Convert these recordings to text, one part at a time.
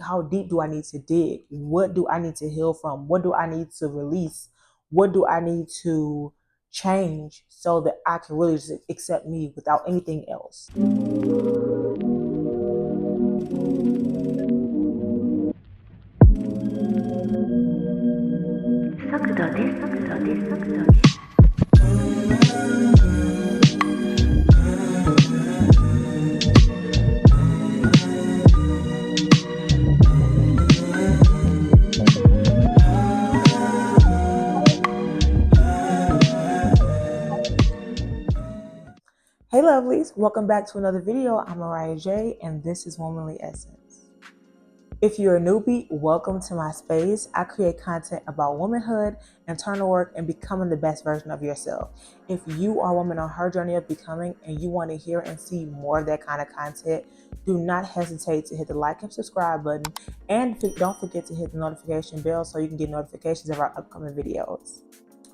how deep do I need to dig? What do I need to heal from? What do I need to release? What do I need to change so that I can really just accept me without anything else? Hey lovelies, welcome back to another video. I'm Mariah J and this is Womanly Essence. If you're a newbie, welcome to my space. I create content about womanhood, internal work, and becoming the best version of yourself. If you are a woman on her journey of becoming and you want to hear and see more of that kind of content, do not hesitate to hit the like and subscribe button, and don't forget to hit the notification bell so you can get notifications of our upcoming videos.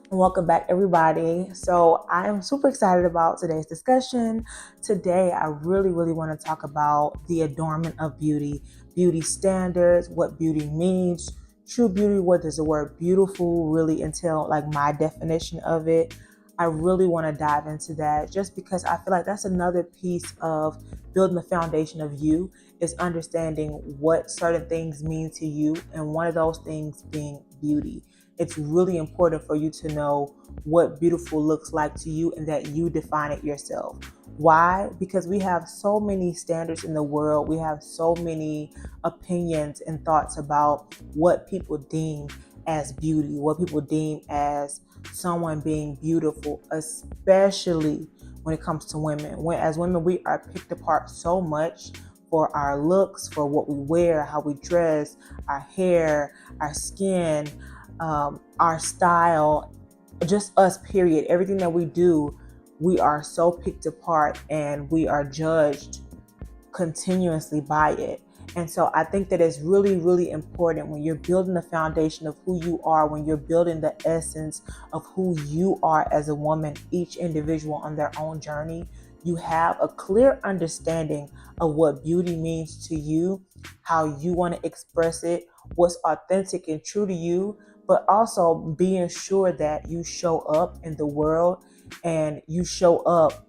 Welcome back, everybody. So I am super excited about today's discussion. Today, I really want to talk about the adornment of beauty, beauty standards, what beauty means, true beauty. What does the word beautiful really entail? Like my definition of it. I really want to dive into that just because I feel like that's another piece of building the foundation of you, is understanding what certain things mean to you. And one of those things being beauty. It's really important for you to know what beautiful looks like to you and that you define it yourself. Why? Because we have so many standards in the world. We have so many opinions and thoughts about what people deem as beauty, what people deem as someone being beautiful, especially when it comes to women. As women, we are picked apart so much for our looks, for what we wear, how we dress, our hair, our skin, our style, just us, period. Everything that we do, we are so picked apart and we are judged continuously by it. And so I think that it's really important when you're building the foundation of who you are, when you're building the essence of who you are as a woman, each individual on their own journey, you have a clear understanding of what beauty means to you, how you want to express it, what's authentic and true to you, but also being sure that you show up in the world and you show up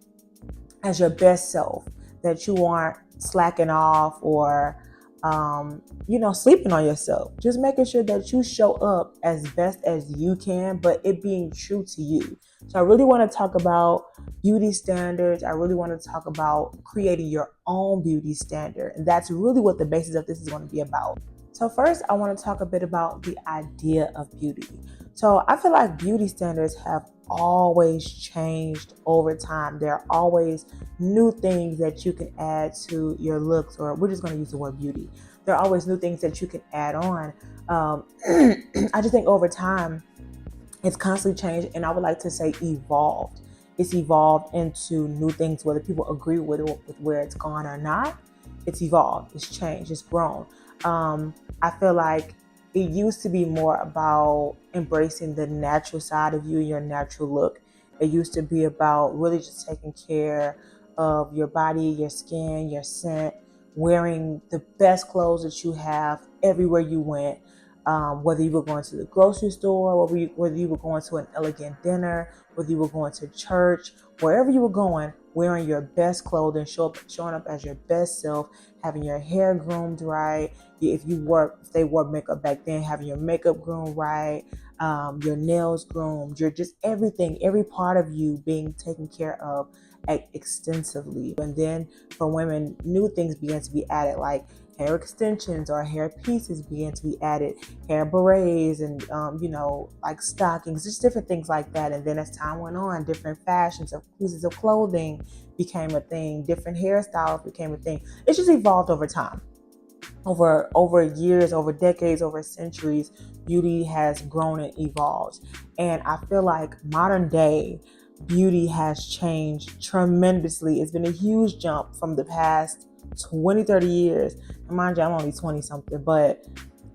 as your best self, that you aren't slacking off or sleeping on yourself. Just making sure that you show up as best as you can, but it being true to you. So I really want to talk about beauty standards. I really want to talk about creating your own beauty standard. And that's really what the basis of this is going to be about. So first, I want to talk a bit about the idea of beauty. So I feel like beauty standards have always changed over time. There are always new things that you can add to your looks, or we're just going to use the word beauty. There are always new things that you can add on. I just think over time, it's constantly changed, and I would like to say evolved. It's evolved into new things, whether people agree with where it's gone or not. It's evolved, it's changed, it's grown. I feel like it used to be more about embracing the natural side of you, your natural look. It used to be about really just taking care of your body, your skin, your scent, wearing the best clothes that you have everywhere you went. Whether you were going to the grocery store, whether you were going to an elegant dinner, whether you were going to church, wherever you were going, wearing your best clothing, showing up as your best self, having your hair groomed right. If they wore makeup back then, having your makeup groomed right, your nails groomed, your just everything, every part of you being taken care of extensively. And then for women, new things began to be added, like hair extensions or hair pieces began to be added, hair berets and, like stockings, just different things like that. And then as time went on, different fashions of pieces of clothing became a thing, different hairstyles became a thing. It's just evolved over time. Over years, over decades, over centuries, beauty has grown and evolved. And I feel like modern day beauty has changed tremendously. It's been a huge jump from the past 20, 30 years. And mind you, I'm only 20 something, but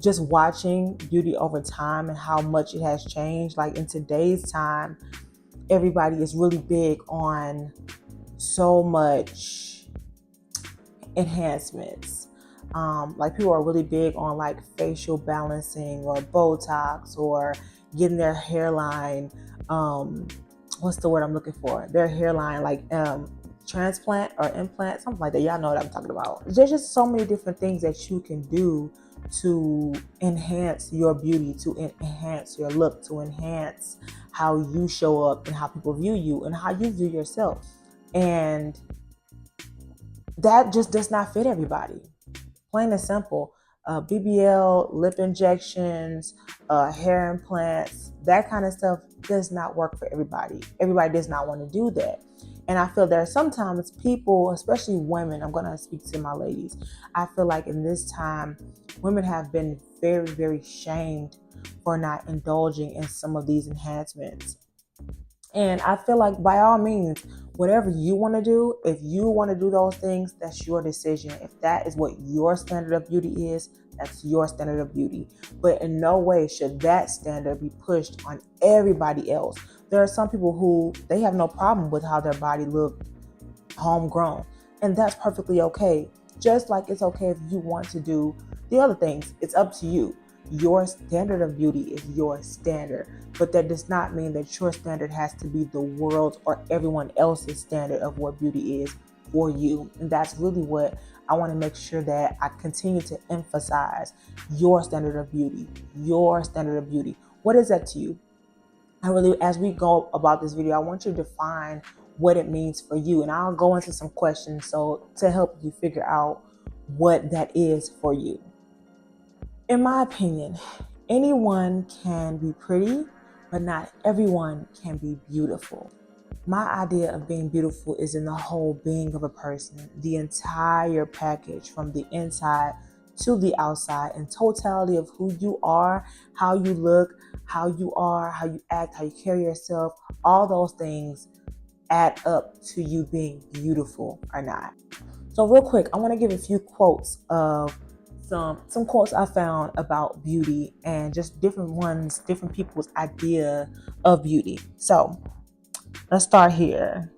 just watching beauty over time and how much it has changed. Like in today's time, everybody is really big on so much enhancements. Like people are really big on like facial balancing or Botox or getting their hairline, what's the word I'm looking for? Their hairline like transplant or implant, something like that. Y'all know what I'm talking about. There's just so many different things that you can do to enhance your beauty, to enhance your look, to enhance how you show up and how people view you and how you view yourself. And that just does not fit everybody. Plain and simple. BBL, lip injections, hair implants, that kind of stuff does not work for everybody. Everybody does not want to do that. And I feel there are sometimes people, especially women, I'm going to speak to my ladies. I feel like in this time, women have been very, very shamed for not indulging in some of these enhancements. And I feel like by all means, whatever you want to do, if you want to do those things, that's your decision. If that is what your standard of beauty is, that's your standard of beauty. But in no way should that standard be pushed on everybody else. There are some people who they have no problem with how their body looked homegrown, and that's perfectly okay. Just like it's okay if you want to do the other things, it's up to you. Your standard of beauty is your standard, but that does not mean that your standard has to be the world's or everyone else's standard of what beauty is for you. And that's really what I want to make sure that I continue to emphasize. Your standard of beauty, your standard of beauty. What is that to you? I really, as we go about this video, I want you to define what it means for you. And I'll go into some questions so to help you figure out what that is for you. In my opinion, anyone can be pretty, but not everyone can be beautiful. My idea of being beautiful is in the whole being of a person, the entire package from the inside to the outside, in totality of who you are, how you look, how you are, how you act, how you carry yourself. All those things add up to you being beautiful or not. So real quick, I want to give a few quotes of some quotes I found about beauty and just different ones, different people's idea of beauty. So let's start here.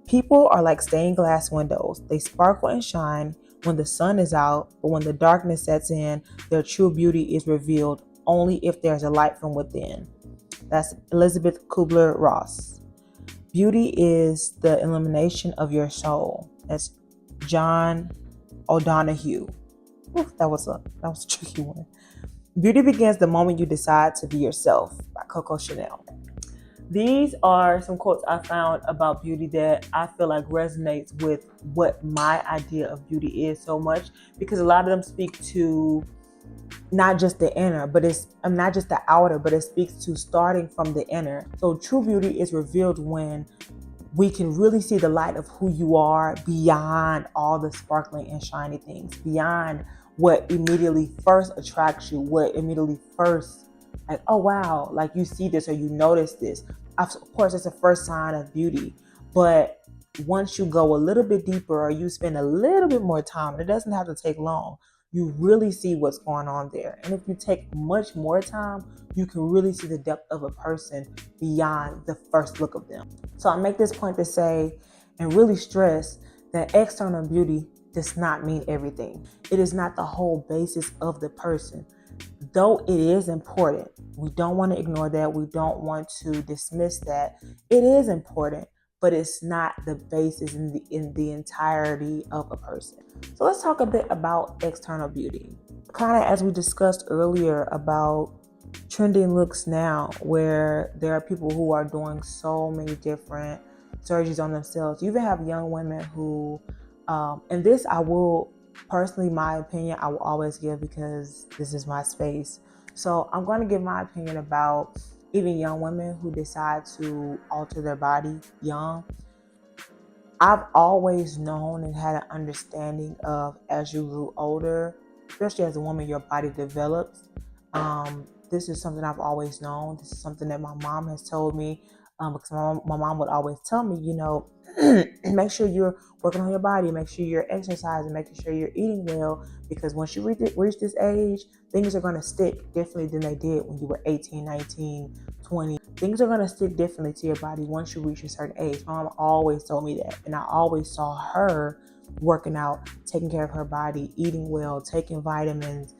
People are like stained glass windows. They sparkle and shine when the sun is out, but when the darkness sets in, their true beauty is revealed only if there's a light from within. That's Elizabeth Kubler-Ross. Beauty is the illumination of your soul. That's John O'Donohue. Oof, that was a tricky one. Beauty begins the moment you decide to be yourself, by Coco Chanel. These are some quotes I found about beauty that I feel like resonates with what my idea of beauty is so much, because a lot of them speak to not just the inner, but it's not just the outer, but it speaks to starting from the inner. So true beauty is revealed when we can really see the light of who you are beyond all the sparkling and shiny things, beyond what immediately first attracts you, what immediately first, like, oh wow, like you see this or you notice this. Of course, it's the first sign of beauty. But once you go a little bit deeper or you spend a little bit more time, and it doesn't have to take long, you really see what's going on there. And if you take much more time, you can really see the depth of a person beyond the first look of them. So I make this point to say and really stress that external beauty does not mean everything. It is not the whole basis of the person. Though it is important, we don't want to ignore that. We don't want to dismiss that. It is important, but it's not the basis in the entirety of a person. So let's talk a bit about external beauty. Kind of as we discussed earlier about trending looks now, where there are people who are doing so many different surgeries on themselves. You even have young women who, and this I will personally, my opinion, I will always give because this is my space. So I'm going to give my opinion about even young women who decide to alter their body young. I've always known and had an understanding of, as you grew older, especially as a woman, your body develops. This is something I've always known. This is something that my mom has told me, because my mom would always tell me, you know, make sure you're working on your body, make sure you're exercising, making sure you're eating well, because once you reach this age, things are going to stick differently than they did when you were 18, 19, 20. Things are going to stick differently to your body once you reach a certain age. My mom always told me that, and I always saw her working out, taking care of her body, eating well, taking vitamins,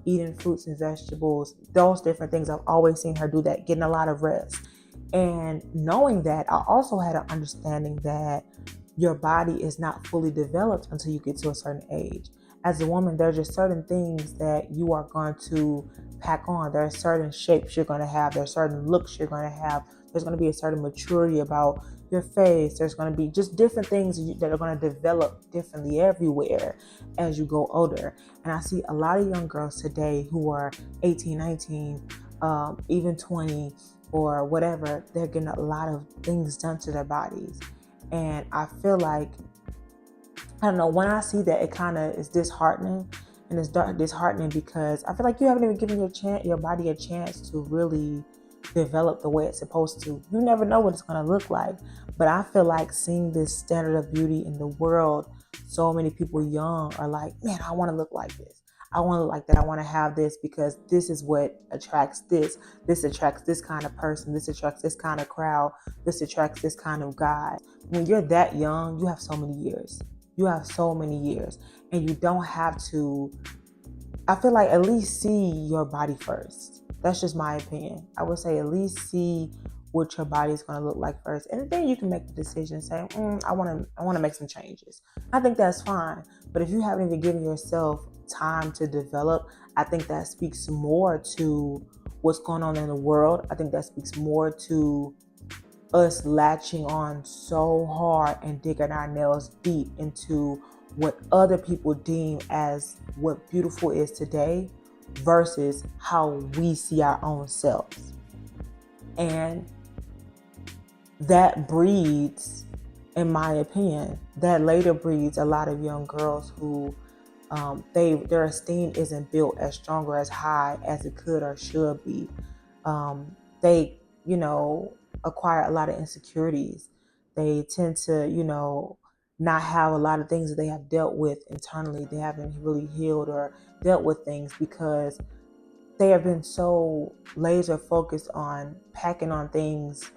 eating fruits and vegetables, those different things. I've always seen her do that, getting a lot of rest. And knowing that, I also had an understanding that your body is not fully developed until you get to a certain age. As a woman, there's just certain things that you are going to pack on. There are certain shapes you're going to have. There are certain looks you're going to have. There's going to be a certain maturity about your face. There's going to be just different things that are going to develop differently everywhere as you go older. And I see a lot of young girls today who are 18, 19, even 20 or whatever. They're getting a lot of things done to their bodies. And I feel like, I don't know, when I see that, it kind of is disheartening. And it's disheartening because I feel like you haven't even given your body a chance to really develop the way it's supposed to. You never know what it's going to look like. But I feel like seeing this standard of beauty in the world, so many people young are like, man, I want to look like this. I want to look like that. I want to have this because this is what attracts this. This attracts this kind of person. This attracts this kind of crowd. This attracts this kind of guy. When you're that young, you have so many years. You have so many years. And you don't have to, I feel like, at least see your body first. That's just my opinion. I would say at least see what your body is going to look like first. And then you can make the decision, say, I want to make some changes. I think that's fine. But if you haven't even given yourself time to develop, I think that speaks more to what's going on in the world. I think that speaks more to us latching on so hard and digging our nails deep into what other people deem as what beautiful is today versus how we see our own selves. And that breeds, in my opinion, that later breeds a lot of young girls who their esteem isn't built as strong or as high as it could or should be. They, acquire a lot of insecurities. They tend to, not have a lot of things that they have dealt with internally. They haven't really healed or dealt with things because they have been so laser focused on packing on things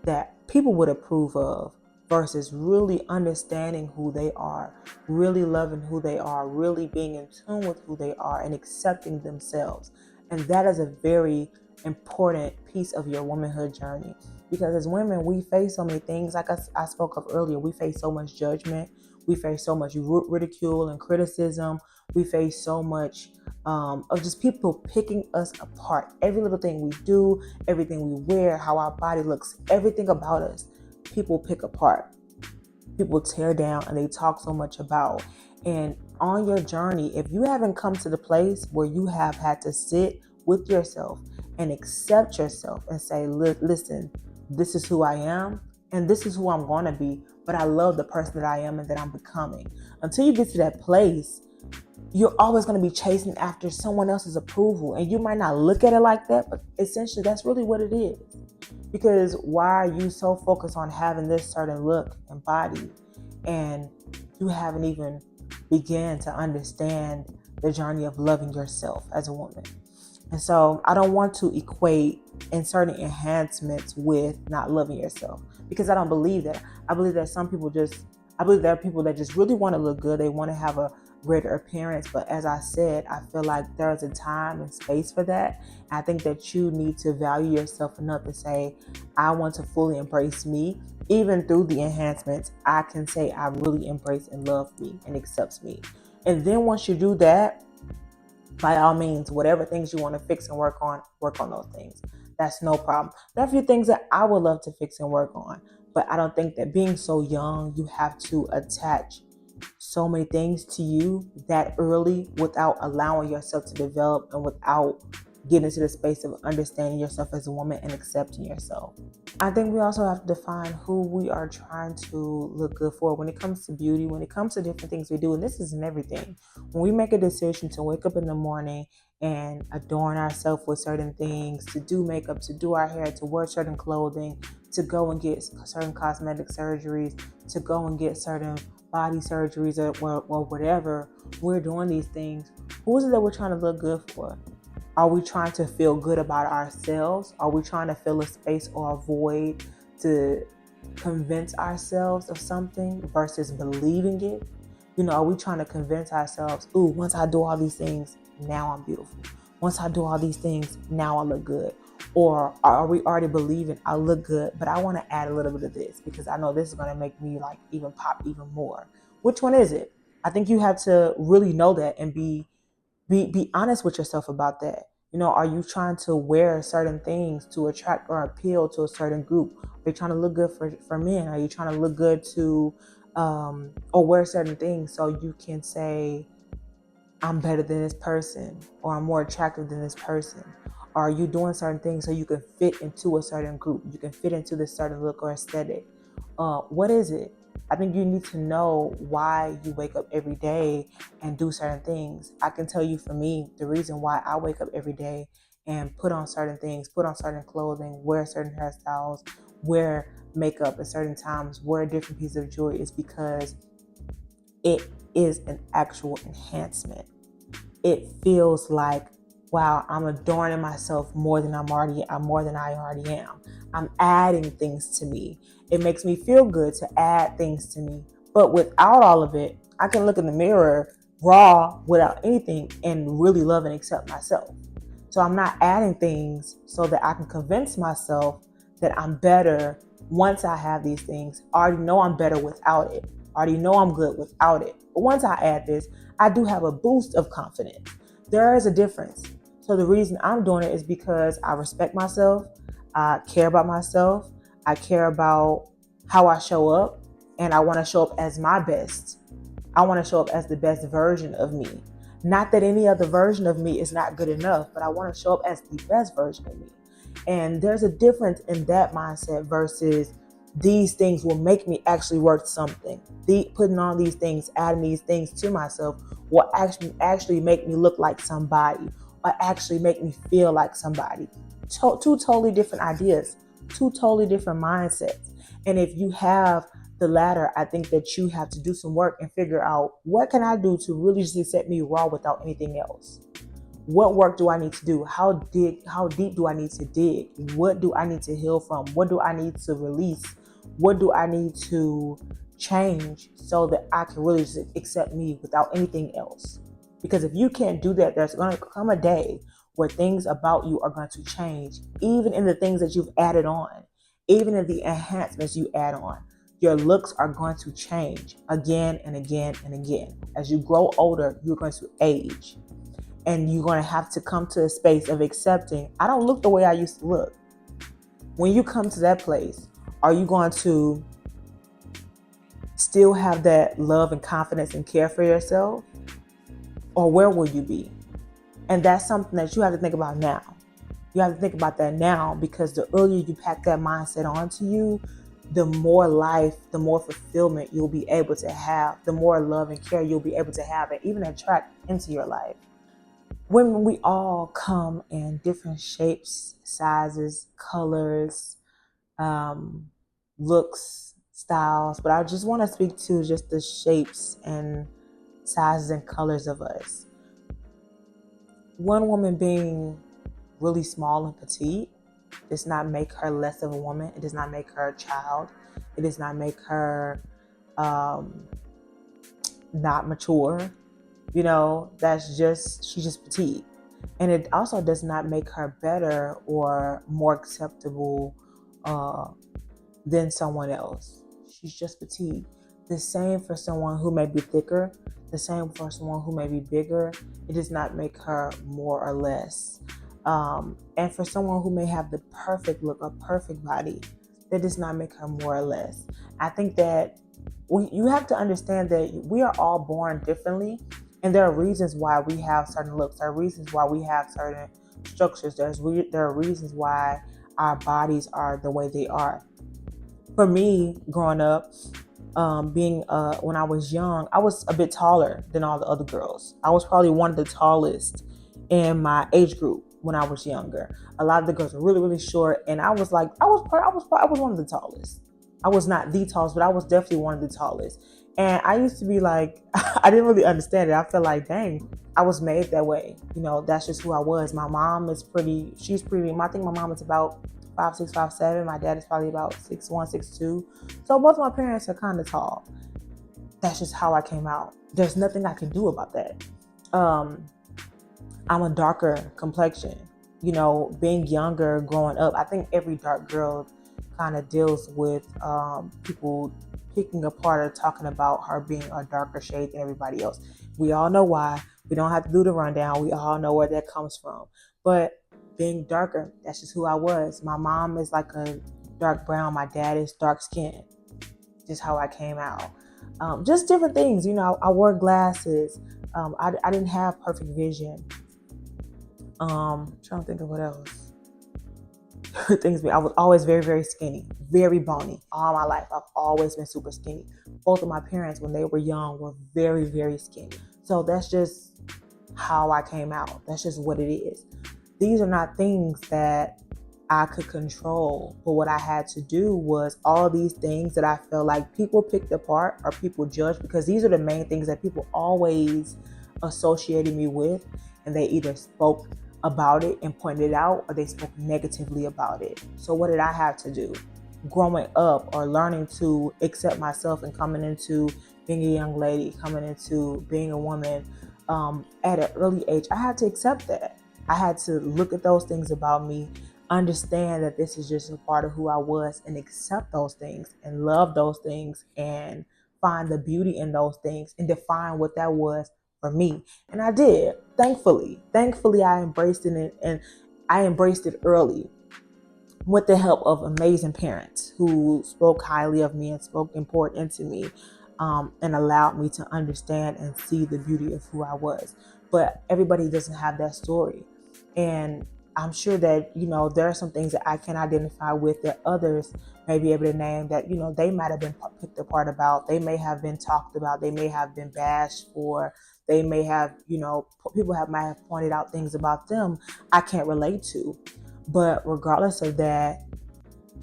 that people would approve of versus really understanding who they are, really loving who they are, really being in tune with who they are and accepting themselves. And that is a very important piece of your womanhood journey. Because as women, we face so many things. Like I spoke of earlier, we face so much judgment. We face so much ridicule and criticism. We face so much of just people picking us apart. Every little thing we do, everything we wear, how our body looks, everything about us, people pick apart. People tear down and they talk so much about. And on your journey, if you haven't come to the place where you have had to sit with yourself and accept yourself and say, listen, this is who I am and this is who I'm going to be, but I love the person that I am and that I'm becoming. Until you get to that place, you're always going to be chasing after someone else's approval. And you might not look at it like that, but essentially that's really what it is. Because why are you so focused on having this certain look and body and you haven't even began to understand the journey of loving yourself as a woman? And so I don't want to equate in certain enhancements with not loving yourself, because I don't believe that. I believe that I believe there are people that just really want to look good. They want to have a greater appearance. But as I said, I feel like there's a time and space for that. I think that you need to value yourself enough to say, I want to fully embrace me. Even through the enhancements, I can say I really embrace and love me and accepts me. And then once you do that, by all means, whatever things you want to fix and work on those things. That's no problem. There are a few things that I would love to fix and work on, but I don't think that being so young, you have to attach so many things to you that early without allowing yourself to develop and without getting into the space of understanding yourself as a woman and accepting yourself. I think we also have to define who we are trying to look good for when it comes to beauty, when it comes to different things we do. And this isn't everything. When we make a decision to wake up in the morning and adorn ourselves with certain things, to do makeup, to do our hair, to wear certain clothing, to go and get certain cosmetic surgeries, to go and get certain body surgeries or whatever, we're doing these things. Who is it that we're trying to look good for? Are we trying to feel good about ourselves? Are we trying to fill a space or a void to convince ourselves of something versus believing it? Are we trying to convince ourselves, ooh, once I do all these things, now I'm beautiful. Once I do all these things, now I look good. Or are we already believing I look good, but I want to add a little bit of this because I know this is going to make me like even pop even more. Which one is it? I think you have to really know that and be honest with yourself about that. Are you trying to wear certain things to attract or appeal to a certain group? Are you trying to look good for men? Are you trying to look good to or wear certain things so you can say, I'm better than this person, or I'm more attractive than this person? Or are you doing certain things so you can fit into a certain group? You can fit into this certain look or aesthetic. What is it? I think you need to know why you wake up every day and do certain things. I can tell you, for me, the reason why I wake up every day and put on certain things, put on certain clothing, wear certain hairstyles, wear makeup at certain times, wear different pieces of jewelry, is because it is an actual enhancement. It feels like, wow, I'm adorning myself more than I already am. I'm adding things to me. It makes me feel good to add things to me. But without all of it, I can look in the mirror raw without anything and really love and accept myself. So I'm not adding things so that I can convince myself that I'm better once I have these things. I already know I'm better without it. I already know I'm good without it. But once I add this, I do have a boost of confidence. There is a difference. So the reason I'm doing it is because I respect myself. I care about myself. I care about how I show up. And I want to show up as my best. I want to show up as the best version of me. Not that any other version of me is not good enough, but I want to show up as the best version of me. And there's a difference in that mindset versus these things will make me actually worth something. Putting on these things, adding these things to myself will actually make me look like somebody, or actually make me feel like somebody. Two totally different ideas, two totally different mindsets. And if you have the latter, I think that you have to do some work and figure out, what can I do to really just set me raw without anything else? What work do I need to do? How deep do I need to dig? What do I need to heal from? What do I need to release? What do I need to change so that I can really just accept me without anything else? Because if you can't do that, there's going to come a day where things about you are going to change, even in the things that you've added on, even in the enhancements you add on. Your looks are going to change again and again and again. As you grow older, you're going to age. And you're going to have to come to a space of accepting, I don't look the way I used to look. When you come to that place, are you going to still have that love and confidence and care for yourself? Or where will you be? And that's something that you have to think about now. You have to think about that now, because the earlier you pack that mindset onto you, the more life, the more fulfillment you'll be able to have, the more love and care you'll be able to have and even attract into your life. When we all come in different shapes, sizes, colors, looks, styles, but I just want to speak to just the shapes and sizes and colors of us. One woman being really small and petite does not make her less of a woman. It does not make her a child. It does not make her not mature. She's just petite. And it also does not make her better or more acceptable than someone else. She's just petite. The same for someone who may be thicker. The same for someone who may be bigger. It does not make her more or less. And for someone who may have the perfect look or perfect body, that does not make her more or less. I think that you have to understand that we are all born differently, and there are reasons why we have certain looks. There are reasons why we have certain structures. There are reasons why our bodies are the way they are. For me, growing up, when I was young, I was a bit taller than all the other girls. I was probably one of the tallest in my age group when I was younger. A lot of the girls were really, really short, and I was one of the tallest. I was not the tallest, but I was definitely one of the tallest. And I used to be like, I didn't really understand it. I felt like, dang, I was made that way. That's just who I was. My mom is she's pretty, I think my mom is about 5'6", 5'7". My dad is probably about 6'1", 6'2". So both of my parents are kind of tall. That's just how I came out. There's nothing I can do about that. I'm a darker complexion. You know, being younger, growing up, I think every dark girl kind of deals with people picking apart or talking about her being a darker shade than everybody else. We all know why. We don't have to do the rundown. We all know where that comes from. But being darker, that's just who I was. My mom is like a dark brown. My dad is dark skinned. Just how I came out. Just different things. You know, I wore glasses. I didn't have perfect vision. Trying to think of what else. Things. I was always very, very skinny, very bony. All my life, I've always been super skinny. Both of my parents, when they were young, were very, very skinny. So that's just how I came out. That's just what it is. These are not things that I could control, but what I had to do was all these things that I feel like people picked apart or people judged, because these are the main things that people always associated me with, and they either spoke about it and pointed it out, or they spoke negatively about it. So what did I have to do? Growing up or learning to accept myself and coming into being a young lady, coming into being a woman at an early age, I had to accept that. I had to look at those things about me, understand that this is just a part of who I was, and accept those things and love those things and find the beauty in those things and define what that was for me. And I did. Thankfully, I embraced it, and I embraced it early with the help of amazing parents who spoke highly of me and spoke and poured into me, and allowed me to understand and see the beauty of who I was. But everybody doesn't have that story. And I'm sure that, you know, there are some things that I can identify with that others may be able to name that, you know, they might have been picked apart about. They may have been talked about. They may have been bashed for. They may have, you know, might have pointed out things about them I can't relate to. But regardless of that,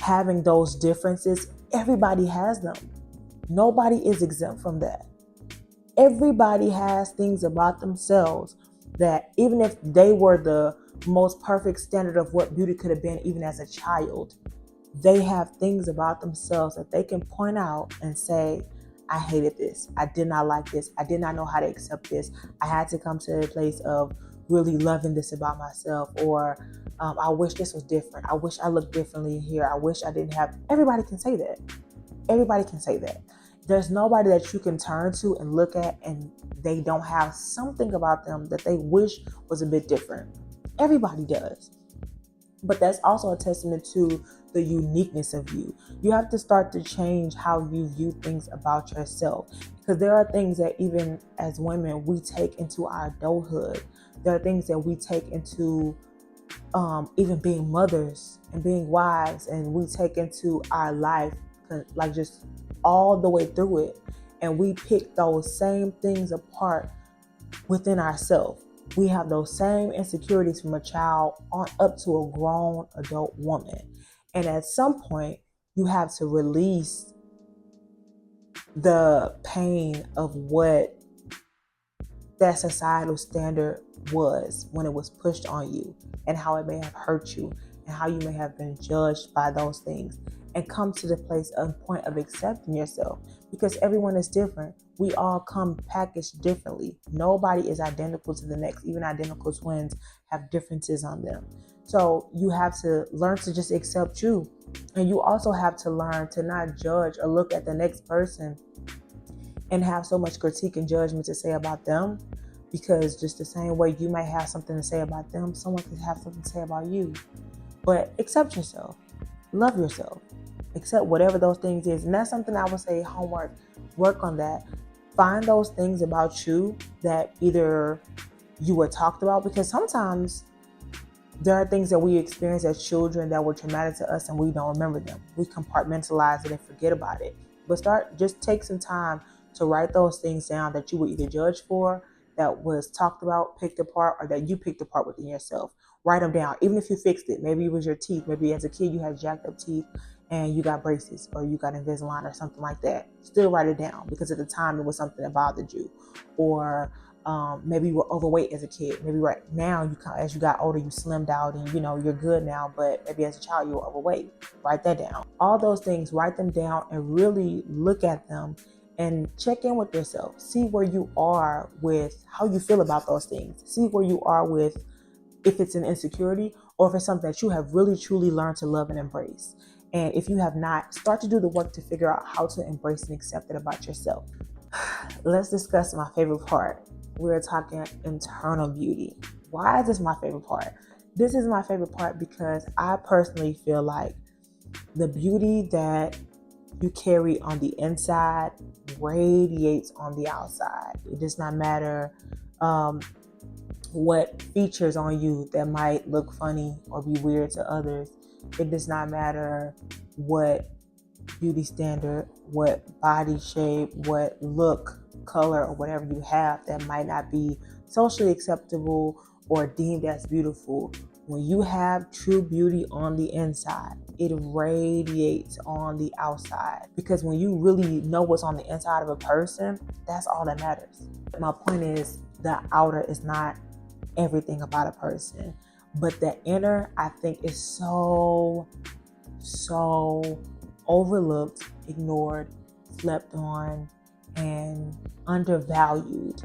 having those differences, everybody has them. Nobody is exempt from that. Everybody has things about themselves that even if they were the most perfect standard of what beauty could have been, even as a child, they have things about themselves that they can point out and say, I hated this. I did not like this. I did not know how to accept this. I had to come to a place of really loving this about myself. Or I wish this was different. I wish I looked differently here. I wish I didn't have. Everybody can say that. Everybody can say that. There's nobody that you can turn to and look at and they don't have something about them that they wish was a bit different. Everybody does. But that's also a testament to the uniqueness of you. You have to start to change how you view things about yourself, because there are things that even as women we take into our adulthood. There are things that we take into even being mothers and being wives, and we take into our life, like just all the way through it, and we pick those same things apart within ourselves. We have those same insecurities from a child on up to a grown adult woman. And at some point, you have to release the pain of what that societal standard was when it was pushed on you, and how it may have hurt you, and how you may have been judged by those things, and come to the place of point of accepting yourself, because everyone is different. We all come packaged differently. Nobody is identical to the next. Even identical twins have differences on them. So you have to learn to just accept you. And you also have to learn to not judge or look at the next person and have so much critique and judgment to say about them, because just the same way you might have something to say about them, someone could have something to say about you. But accept yourself. Love yourself. Accept whatever those things is. And that's something I would say, homework, work on that. Find those things about you that either you were talked about, because sometimes there are things that we experience as children that were traumatic to us and we don't remember them. We compartmentalize it and forget about it. But just take some time to write those things down that you were either judged for, that was talked about, picked apart, or that you picked apart within yourself. Write them down, even if you fixed it. Maybe it was your teeth. Maybe as a kid you had jacked up teeth and you got braces, or you got Invisalign or something like that. Still write it down, because at the time it was something that bothered you. Or maybe you were overweight as a kid. Maybe right now, as you got older, you slimmed out and you're good now. But maybe as a child you were overweight. Write that down. All those things, write them down and really look at them and check in with yourself. See where you are with how you feel about those things. See where you are with if it's an insecurity or if it's something that you have really truly learned to love and embrace. And if you have not, start to do the work to figure out how to embrace and accept it about yourself. Let's discuss my favorite part. We're talking internal beauty. Why is this my favorite part? This is my favorite part because I personally feel like the beauty that you carry on the inside radiates on the outside. It does not matter what features on you that might look funny or be weird to others. It does not matter what beauty standard, what body shape, what look, color, or whatever you have that might not be socially acceptable or deemed as beautiful. When you have true beauty on the inside, it radiates on the outside. Because when you really know what's on the inside of a person, that's all that matters. My point is, the outer is not everything about a person, but the inner, I think, is so overlooked, ignored, slept on, and undervalued,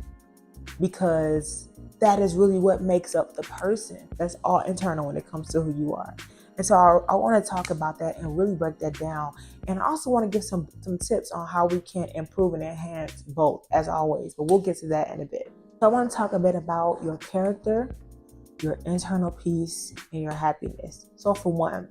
because that is really what makes up the person. That's all internal when it comes to who you are. And so I want to talk about that and really break that down. And I also want to give some tips on how we can improve and enhance both, as always, but we'll get to that in a bit. So I want to talk a bit about your character, your internal peace, and your happiness. So for one,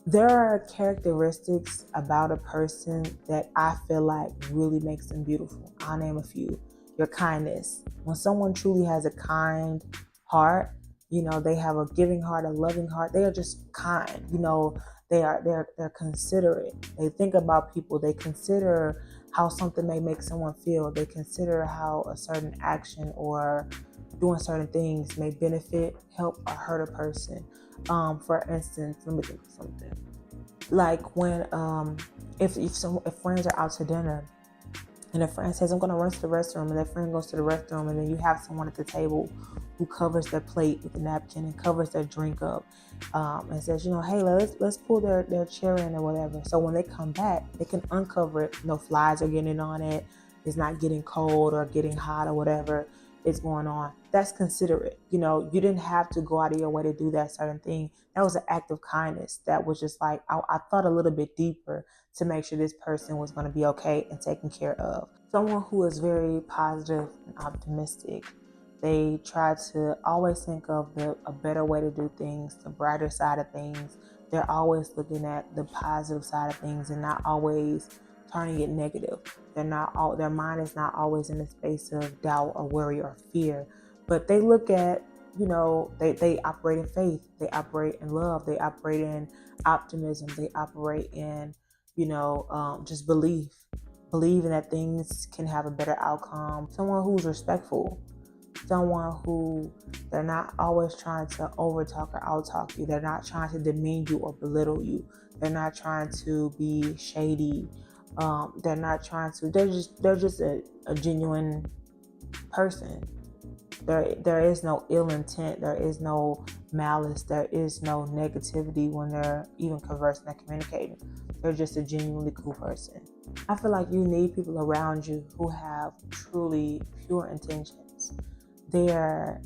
there are characteristics about a person that I feel like really makes them beautiful. I'll name a few. Your kindness. When someone truly has a kind heart, they have a giving heart, a loving heart. They are just kind. They're considerate. They think about people. They consider how something may make someone feel. They consider how a certain action or doing certain things may benefit, help, or hurt a person. For instance, let me think of something. Like when if friends are out to dinner and a friend says, I'm going to run to the restroom, and that friend goes to the restroom, and then you have someone at the table who covers their plate with a napkin and covers their drink up, and says, hey, let's pull their chair in or whatever. So when they come back, they can uncover it. No flies are getting on it. It's not getting cold or getting hot or whatever is going on. That's considerate. You didn't have to go out of your way to do that certain thing. That was an act of kindness. That was just like, I thought a little bit deeper to make sure this person was going to be okay and taken care of. Someone who is very positive and optimistic. They try to always think of a better way to do things, the brighter side of things. They're always looking at the positive side of things and not always turning it negative. Their mind is not always in a space of doubt or worry or fear, but they look at, they operate in faith, they operate in love, they operate in optimism, they operate in, just believing that things can have a better outcome. Someone who's respectful, someone who they're not always trying to overtalk or outtalk you. They're not trying to demean you or belittle you. They're not trying to be shady. They're not trying to. They're just a genuine person. There is no ill intent. There is no malice. There is no negativity when they're even conversing and communicating. They're just a genuinely cool person. I feel like you need people around you who have truly pure intentions. They're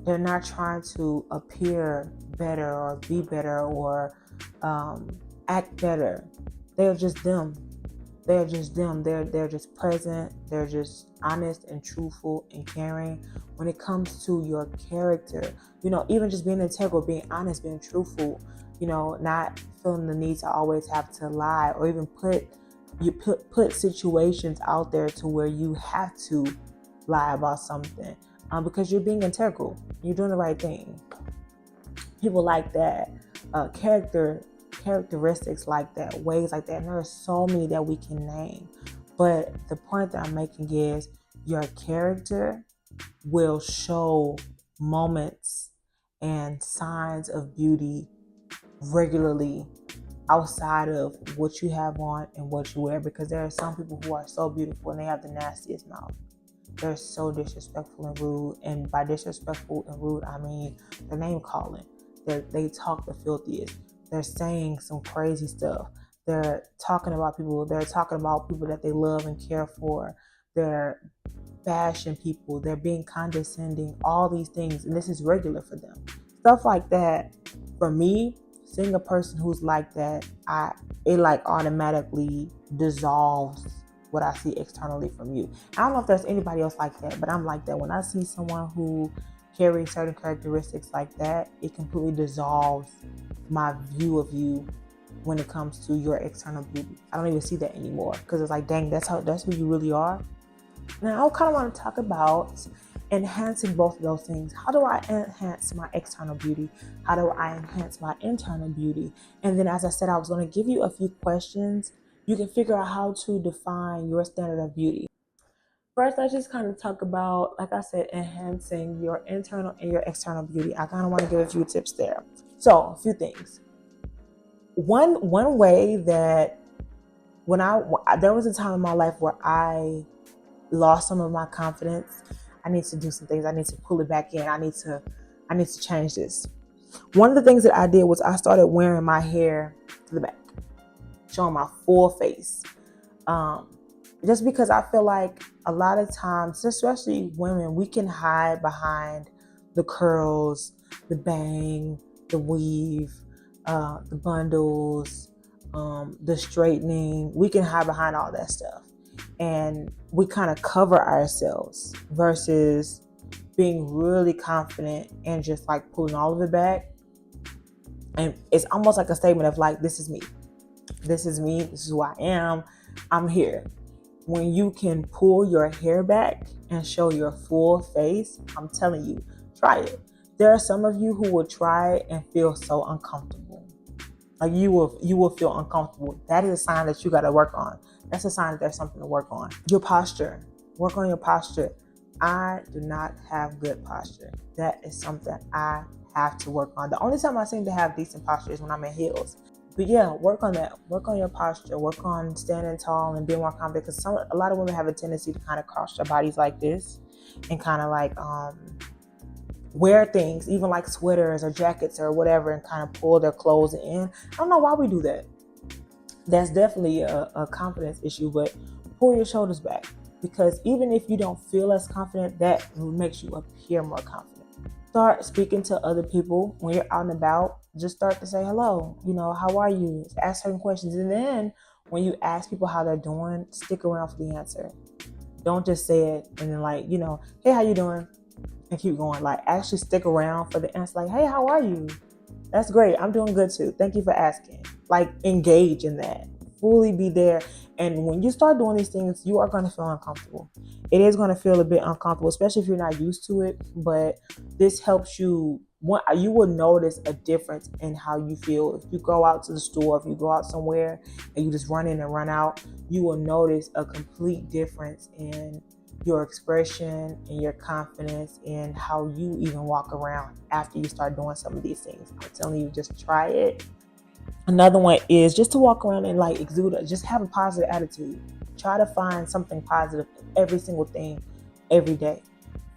not trying to appear better or be better or act better. They're just them. They're just them. They're just present. They're just honest and truthful and caring. When it comes to your character, even just being integral, being honest, being truthful, not feeling the need to always have to lie or even put situations out there to where you have to lie about something, because you're being integral. You're doing the right thing. People like that. Characteristics like that, ways like that, and there are so many that we can name. But the point that I'm making is your character will show moments and signs of beauty regularly outside of what you have on and what you wear, because there are some people who are so beautiful and they have the nastiest mouth. They're so disrespectful and rude, and by disrespectful and rude, I mean they're name calling. They talk the filthiest. They're saying some crazy stuff. They're talking about people. They're talking about people that they love and care for. They're bashing people. They're being condescending. All these things, and this is regular for them. Stuff like that. For me, seeing a person who's like that, it like automatically dissolves what I see externally from you. I don't know if there's anybody else like that, but I'm like that. When I see someone who carries certain characteristics like that, it completely dissolves my view of you when it comes to your external beauty. I don't even see that anymore because it's like, dang, that's who you really are. Now, I kind of want to talk about enhancing both of those things. How do I enhance my external beauty? How do I enhance my internal beauty? And then, as I said, I was going to give you a few questions. You can figure out how to define your standard of beauty. First, let's just kind of talk about, like I said, enhancing your internal and your external beauty. I kind of want to give a few tips there. So, a few things. One way that there was a time in my life where I lost some of my confidence. I need to do some things. I need to pull it back in. I need to change this. One of the things that I did was I started wearing my hair to the back, showing my full face. Just because I feel like a lot of times, especially women, we can hide behind the curls, the bang, the weave, the bundles, the straightening. We can hide behind all that stuff. And we kind of cover ourselves versus being really confident and just like pulling all of it back. And it's almost like a statement of like, this is me. This is me. This is who I am. I'm here. When you can pull your hair back and show your full face, I'm telling you, try it. There are some of you who will try it and feel so uncomfortable. Like you will feel uncomfortable. That is a sign that you got to work on. That's a sign that there's something to work on. Your posture. Work on your posture. I do not have good posture. That is something I have to work on. The only time I seem to have decent posture is when I'm in heels. But yeah, work on that. Work on your posture. Work on standing tall and being more confident. Because a lot of women have a tendency to kind of cross their bodies like this and kind of like wear things, even like sweaters or jackets or whatever, and kind of pull their clothes in. I don't know why we do that. That's definitely a confidence issue, but pull your shoulders back, because even if you don't feel as confident, that makes you appear more confident. Start speaking to other people when you're out and about. Just start to say hello, how are you? Ask certain questions. And then when you ask people how they're doing, stick around for the answer. Don't just say it and then hey, how you doing? And keep going. Like, actually stick around for the answer. Like, hey, how are you? That's great. I'm doing good too. Thank you for asking. Like, engage in that. Fully be there. And when you start doing these things, you are going to feel uncomfortable. It is going to feel a bit uncomfortable, especially if you're not used to it. But this helps you. You will notice a difference in how you feel. If you go out to the store, if you go out somewhere and you just run in and run out, you will notice a complete difference in your expression and your confidence and how you even walk around after you start doing some of these things. I'm telling you, just try it. Another one is just to walk around and just have a positive attitude. Try to find something positive in every single thing every day.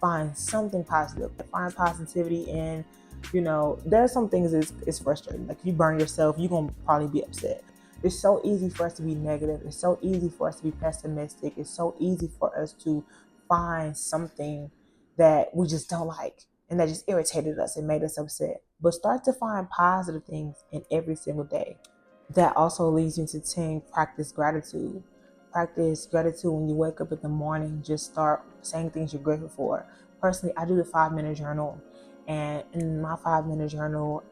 Find something positive. Find positivity in, there's some things it's frustrating. Like if you burn yourself, you're going to probably be upset. It's so easy for us to be negative. It's so easy for us to be pessimistic. It's so easy for us to find something that we just don't like and that just irritated us and made us upset. But start to find positive things in every single day. That also leads you to practice gratitude. Practice gratitude when you wake up in the morning. Just start saying things you're grateful for. Personally, I do the 5-minute journal. And in my 5-minute journal,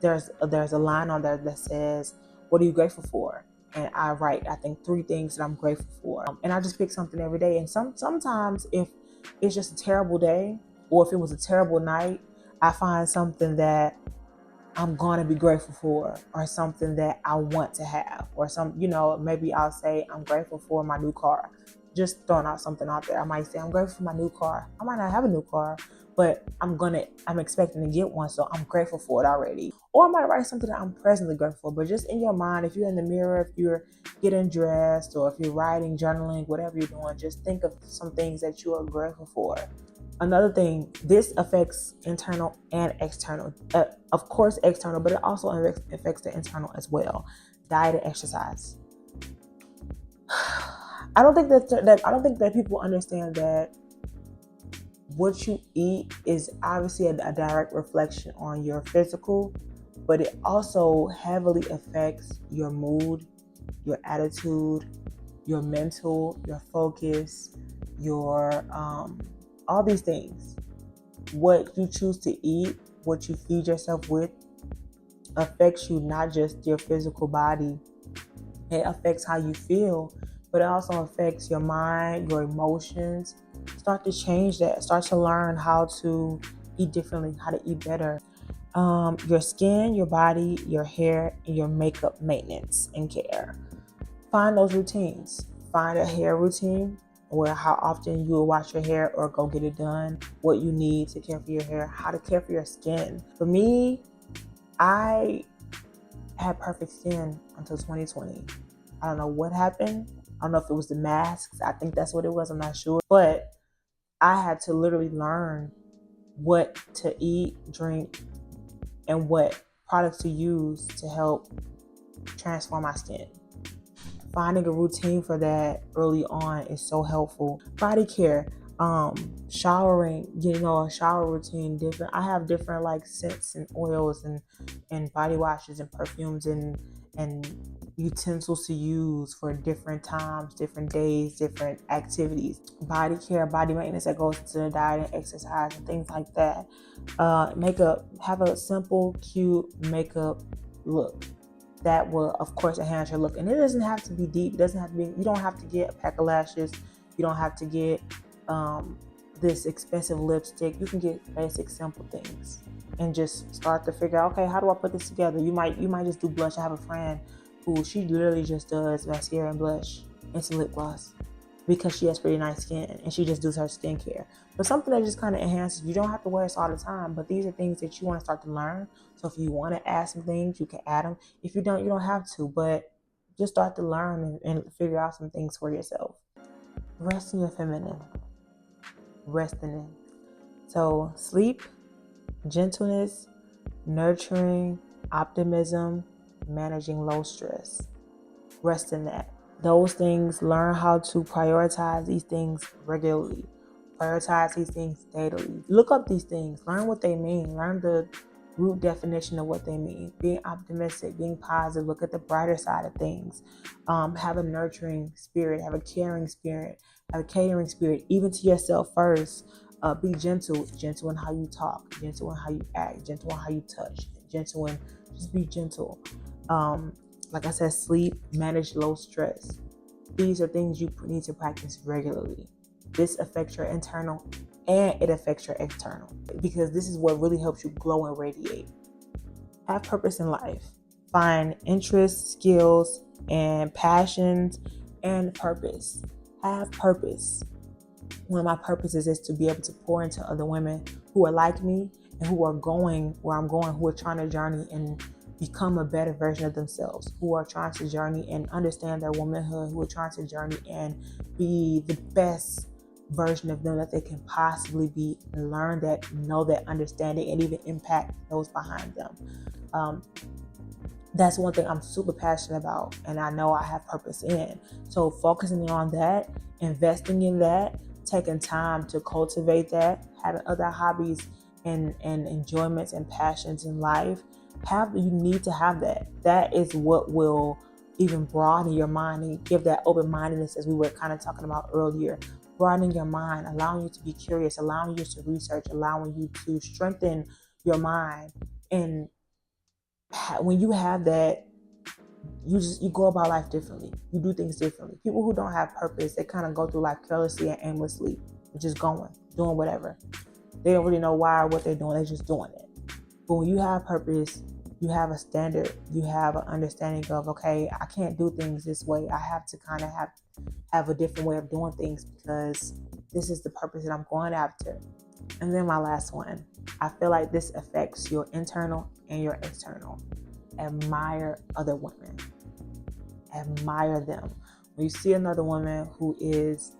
there's a line on there that says, what are you grateful for? And I write, I think, 3 things that I'm grateful for. And I just pick something every day. And sometimes if it's just a terrible day, or if it was a terrible night, I find something that I'm going to be grateful for, or something that I want to have, or maybe I'll say I'm grateful for my new car. Just throwing out something out there. I might say I'm grateful for my new car. I might not have a new car, but I'm expecting to get one, so I'm grateful for it already. Or I might write something that I'm presently grateful for, but just in your mind, if you're in the mirror, if you're getting dressed, or if you're writing, journaling, whatever you're doing, just think of some things that you are grateful for. Another thing, this affects internal and external. Of course, external, but it also affects the internal as well. diet and exercise. I don't think that people understand that what you eat is obviously a direct reflection on your physical, but it also heavily affects your mood, your attitude, your mental, your focus, your all these things. What you choose to eat, what you feed yourself with, affects you, not just your physical body. It affects how you feel, but it also affects your mind, your emotions. Start to change that. Start to learn how to eat differently, how to eat better. Your skin, your body, your hair, and your makeup maintenance and care. Find those routines. Find a hair routine where how often you will wash your hair or go get it done, what you need to care for your hair, how to care for your skin. For me, I had perfect skin until 2020. I don't know what happened. I don't know if it was the masks. I think that's what it was. I'm not sure. But I had to literally learn what to eat, drink, and what products to use to help transform my skin. Finding a routine for that early on is so helpful. Body care, showering, a shower routine, different. I have different like scents and oils and body washes and perfumes and utensils to use for different times, different days, different activities. Body care, body maintenance that goes to the diet and exercise and things like that. Makeup, have a simple, cute makeup look that will, of course, enhance your look. And it doesn't have to be deep. It doesn't have to be, you don't have to get a pack of lashes. You don't have to get this expensive lipstick. You can get basic, simple things and just start to figure out, okay, how do I put this together? You might just do blush. I have a friend who she literally just does mascara and blush and some lip gloss because she has pretty nice skin and she just does her skincare. But something that just kind of enhances, you don't have to wear this all the time, but these are things that you want to start to learn. So if you want to add some things, you can add them. If you don't, you don't have to, but just start to learn and figure out some things for yourself. Rest in your feminine. Rest in it. So sleep, gentleness, nurturing, optimism, managing low stress. Rest in that. Those things, learn how to prioritize these things regularly. Prioritize these things daily. Look up these things. Learn what they mean. Learn the root definition of what they mean. Being optimistic, being positive. Look at the brighter side of things. Have a nurturing spirit. Have a caring spirit. Have a catering spirit, even to yourself first. Be gentle. Gentle in how you talk. Gentle in how you act. Gentle in how you touch. Gentle in just be gentle. Like I said, sleep, manage low stress. These are things you need to practice regularly. This affects your internal and it affects your external because this is what really helps you glow and radiate. Have purpose in life. Find interests, skills, and passions and purpose. Have purpose. One of my purposes is to be able to pour into other women who are like me and who are going where I'm going, who are trying to journey and become a better version of themselves, who are trying to journey and understand their womanhood, who are trying to journey and be the best version of them that they can possibly be, and learn that, know that, understand it, and even impact those behind them. That's one thing I'm super passionate about, and I know I have purpose in. So focusing on that, investing in that, taking time to cultivate that, having other hobbies and enjoyments and passions in life. You need to have that. That is what will even broaden your mind and give that open-mindedness, as we were kind of talking about earlier. Broadening your mind, allowing you to be curious, allowing you to research, allowing you to strengthen your mind. And when you have that, you go about life differently. You do things differently. People who don't have purpose, they kind of go through life carelessly and aimlessly, just doing whatever. They don't really know why or what they're doing. They're just doing it. But when you have purpose, you have a standard. You have an understanding of, okay, I can't do things this way. I have to kind of have a different way of doing things because this is the purpose that I'm going after. And then my last one, I feel like this affects your internal and your external. Admire other women. Admire them. When you see another woman who is,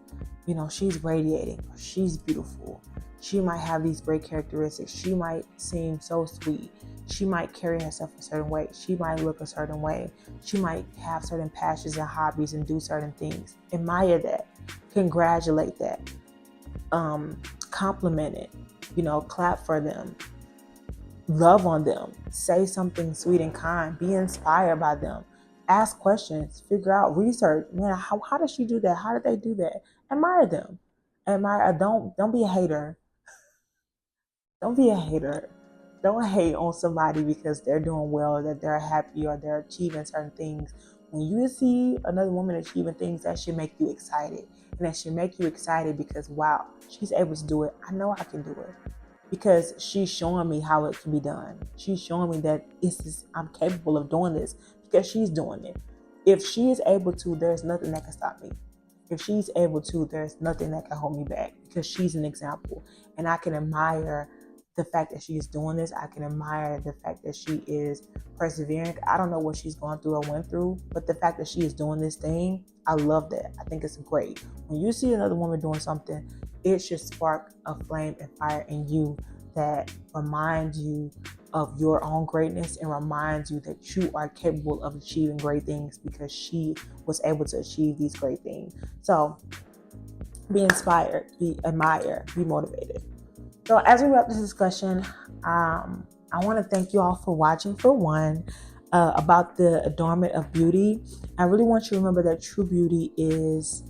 she's radiating, or she's beautiful, she might have these great characteristics, she might seem so sweet, She might carry herself a certain way. She might look a certain way. She might have certain passions and hobbies and do certain things. Admire that. Congratulate that. Compliment it. Clap for them. Love on them. Say something sweet and kind. Be inspired by them. Ask questions. Figure out, research. Man, how does she do that? How did they do that? Admire them. Don't be a hater. Don't be a hater. Don't hate on somebody because they're doing well, or that they're happy, or they're achieving certain things. When you see another woman achieving things, that should make you excited. And that should make you excited because, wow, she's able to do it. I know I can do it. Because she's showing me how it can be done. She's showing me that I'm capable of doing this because she's doing it. If she is able to, there's nothing that can stop me. If she's able to, there's nothing that can hold me back because she's an example. And I can admire the fact that she is doing this. I can admire the fact that she is persevering. I don't know what she's gone through or went through, but the fact that she is doing this thing, I love that. I think it's great. When you see another woman doing something, it should spark a flame and fire in you that reminds you of your own greatness and reminds you that you are capable of achieving great things because she was able to achieve these great things. So be inspired, admire, be motivated. So as we wrap this discussion, I want to thank you all for watching. For one, about the adornment of beauty, I really want you to remember that true beauty is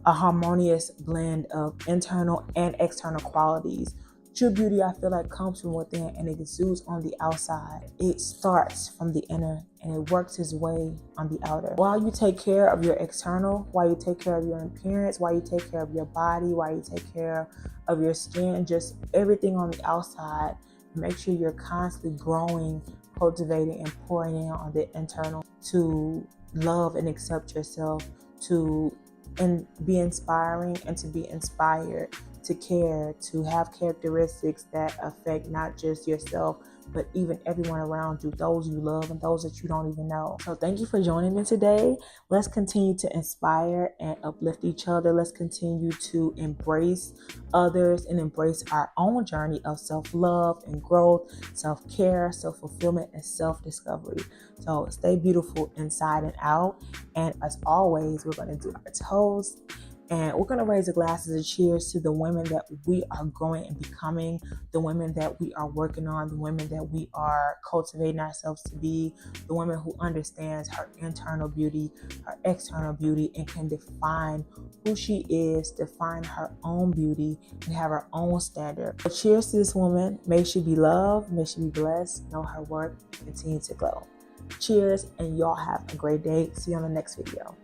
a harmonious blend of internal and external qualities. True beauty, I feel like, comes from within and it exudes on the outside. It starts from the inner and it works its way on the outer. While you take care of your external, while you take care of your appearance, while you take care of your body, while you take care of your skin, just everything on the outside, make sure you're constantly growing, cultivating, and pouring in on the internal to love and accept yourself, to be inspiring and to be inspired, to care, to have characteristics that affect not just yourself, but even everyone around you, those you love and those that you don't even know. So thank you for joining me today. Let's continue to inspire and uplift each other. Let's continue to embrace others and embrace our own journey of self-love and growth, self-care, self-fulfillment, and self-discovery. So stay beautiful inside and out. And as always, we're going to do our toast. And we're going to raise the glasses of cheers to the women that we are growing and becoming, the women that we are working on, the women that we are cultivating ourselves to be, the women who understands her internal beauty, her external beauty, and can define who she is, define her own beauty, and have her own standard. So cheers to this woman. May she be loved, may she be blessed, know her worth, and continue to glow. Cheers, and y'all have a great day. See you on the next video.